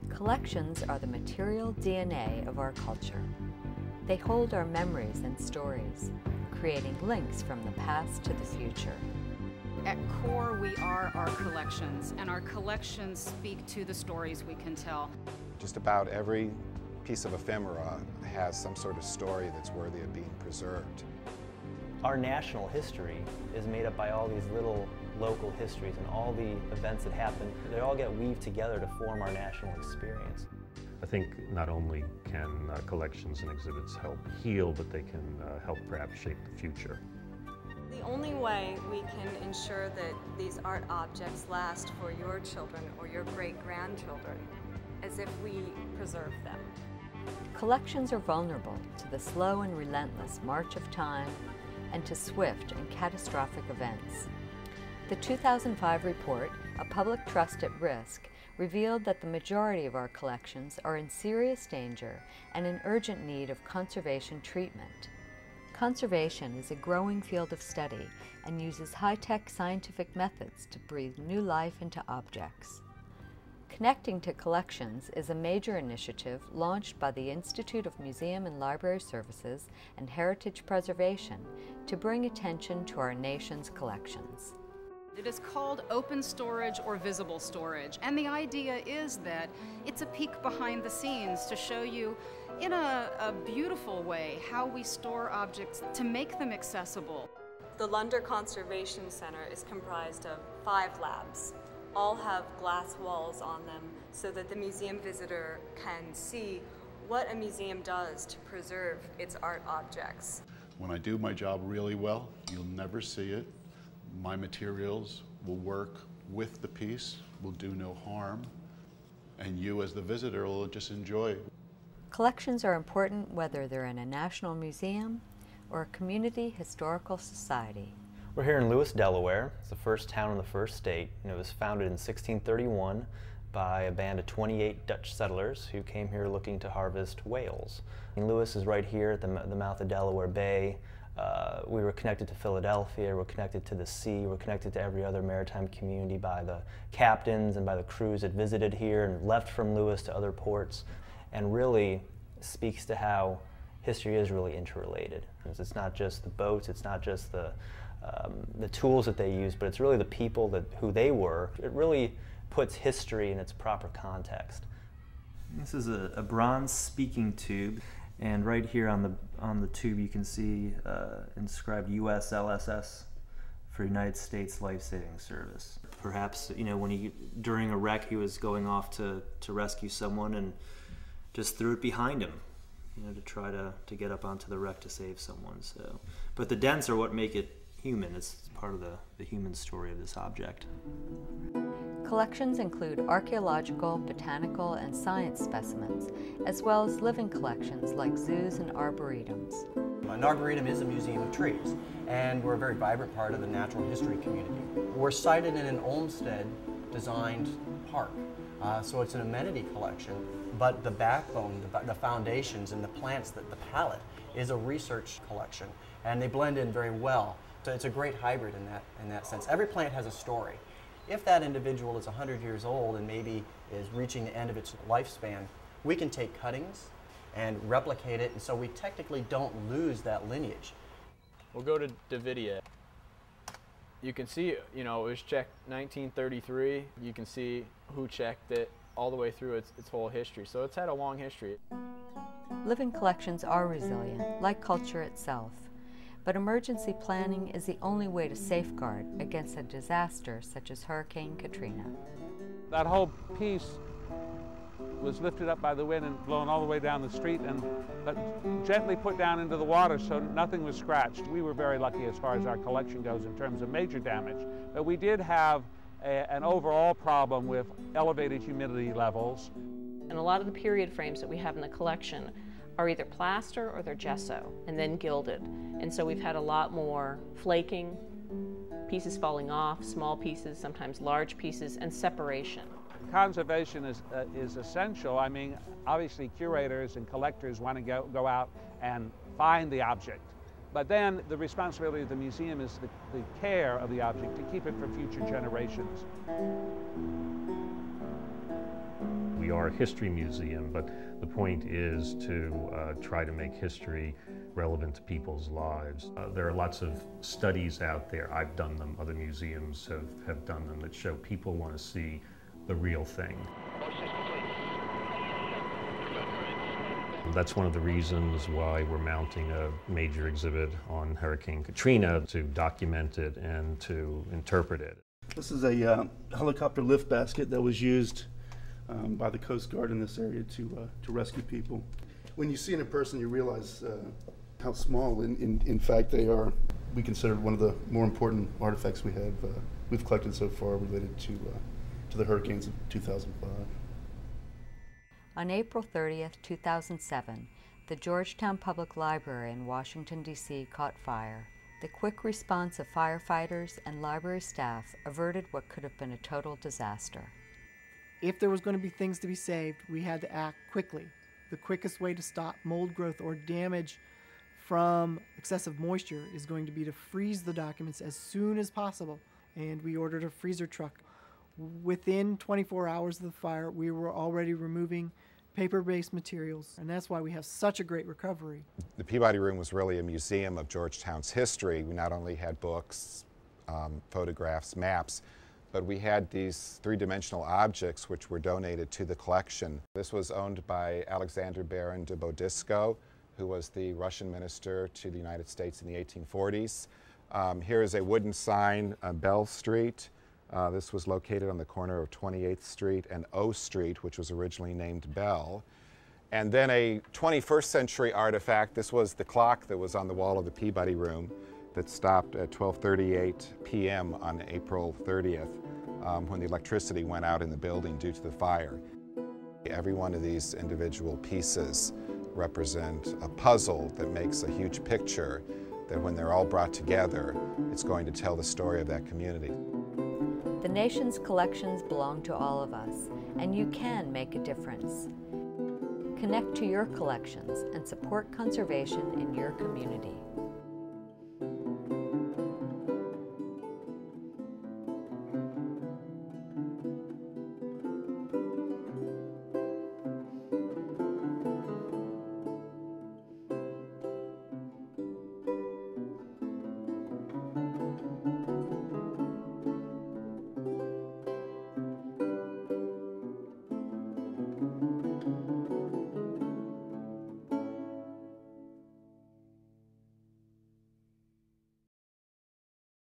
Collections are the material DNA of our culture. They hold our memories and stories, creating links from the past to the future. At core, we are our collections, and our collections speak to the stories we can tell. Just about every piece of ephemera has some sort of story that's worthy of being preserved. Our national history is made up by all these little local histories, and all the events that happen, they all get weaved together to form our national experience. I think not only can collections and exhibits help heal, but they can help perhaps shape the future. The only way we can ensure that these art objects last for your children or your great-grandchildren is if we preserve them. Collections are vulnerable to the slow and relentless march of time and to swift and catastrophic events. The 2005 report, A Public Trust at Risk, revealed that the majority of our collections are in serious danger and in urgent need of conservation treatment. Conservation is a growing field of study and uses high-tech scientific methods to breathe new life into objects. Connecting to Collections is a major initiative launched by the Institute of Museum and Library Services and Heritage Preservation to bring attention to our nation's collections. It is called open storage or visible storage, and the idea is that it's a peek behind the scenes to show you in a beautiful way how we store objects to make them accessible. The Lunder Conservation Center is comprised of 5 labs. All have glass walls on them so that the museum visitor can see what a museum does to preserve its art objects. When I do my job really well, you'll never see it. My materials will work with the piece, will do no harm, and you as the visitor will just enjoy. Collections are important whether they're in a national museum or a community historical society. We're here in Lewett, Delaware. It's the first town in the first state, and it was founded in 1631 by a band of 28 Dutch settlers who came here looking to harvest whales. And Lewis is right here at the mouth of Delaware Bay. We were connected to Philadelphia, we're connected to the sea, we're connected to every other maritime community by the captains and by the crews that visited here and left from Lewis to other ports, and really speaks to how history is really interrelated. It's not just the boats, it's not just the tools that they used, but it's really the people who they were. It really puts history in its proper context. This is a bronze speaking tube. And right here on the tube you can see inscribed USLSS for United States Life Saving Service. Perhaps, you know, when during a wreck he was going off to rescue someone and just threw it behind him, you know, to try to get up onto the wreck to save someone. So, but the dents are what make it human. It's part of the human story of this object. Collections include archaeological, botanical, and science specimens, as well as living collections like zoos and arboretums. An arboretum is a museum of trees, and we're a very vibrant part of the natural history community. We're sited in an Olmsted-designed park, so it's an amenity collection, but the backbone, the foundations, and the plants, the palette, is a research collection, and they blend in very well. So it's a great hybrid in that sense. Every plant has a story. If that individual is 100 years old and maybe is reaching the end of its lifespan, we can take cuttings and replicate it, and so we technically don't lose that lineage. We'll go to Davidia. You can see, you know, it was checked 1933. You can see who checked it all the way through its whole history. So it's had a long history. Living collections are resilient, like culture itself. But emergency planning is the only way to safeguard against a disaster such as Hurricane Katrina. That whole piece was lifted up by the wind and blown all the way down the street and gently put down into the water so nothing was scratched. We were very lucky as far as our collection goes in terms of major damage. But we did have an overall problem with elevated humidity levels. And a lot of the period frames that we have in the collection are either plaster or they're gesso and then gilded. And so we've had a lot more flaking, pieces falling off, small pieces, sometimes large pieces, and separation. Conservation is essential. I mean, obviously curators and collectors want to go out and find the object. But then the responsibility of the museum is the care of the object to keep it for future generations. We We are a history museum, but the point is to try to make history relevant to people's lives. There are lots of studies out there, I've done them, other museums have done them, that show people want to see the real thing. That's one of the reasons why we're mounting a major exhibit on Hurricane Katrina, to document it and to interpret it. This is a helicopter lift basket that was used by the Coast Guard in this area to rescue people. When you see it in person, you realize how small, in fact, they are. We consider one of the more important artifacts we've collected so far related to the hurricanes of 2005. On April 30th, 2007, the Georgetown Public Library in Washington, D.C. caught fire. The quick response of firefighters and library staff averted what could have been a total disaster. If there was going to be things to be saved, we had to act quickly. The quickest way to stop mold growth or damage from excessive moisture is going to be to freeze the documents as soon as possible. And we ordered a freezer truck. Within 24 hours of the fire, we were already removing paper-based materials, and that's why we have such a great recovery. The Peabody Room was really a museum of Georgetown's history. We not only had books, photographs, maps, but we had these three-dimensional objects which were donated to the collection. This was owned by Alexander Baron de Bodisco, who was the Russian minister to the United States in the 1840s. Here is a wooden sign on Bell Street. This was located on the corner of 28th Street and O Street, which was originally named Bell. And then a 21st century artifact. This was the clock that was on the wall of the Peabody Room that stopped at 12:38 p.m. on April 30th when the electricity went out in the building due to the fire. Every one of these individual pieces represent a puzzle that makes a huge picture that when they're all brought together, it's going to tell the story of that community. The nation's collections belong to all of us, and you can make a difference. Connect to your collections and support conservation in your community.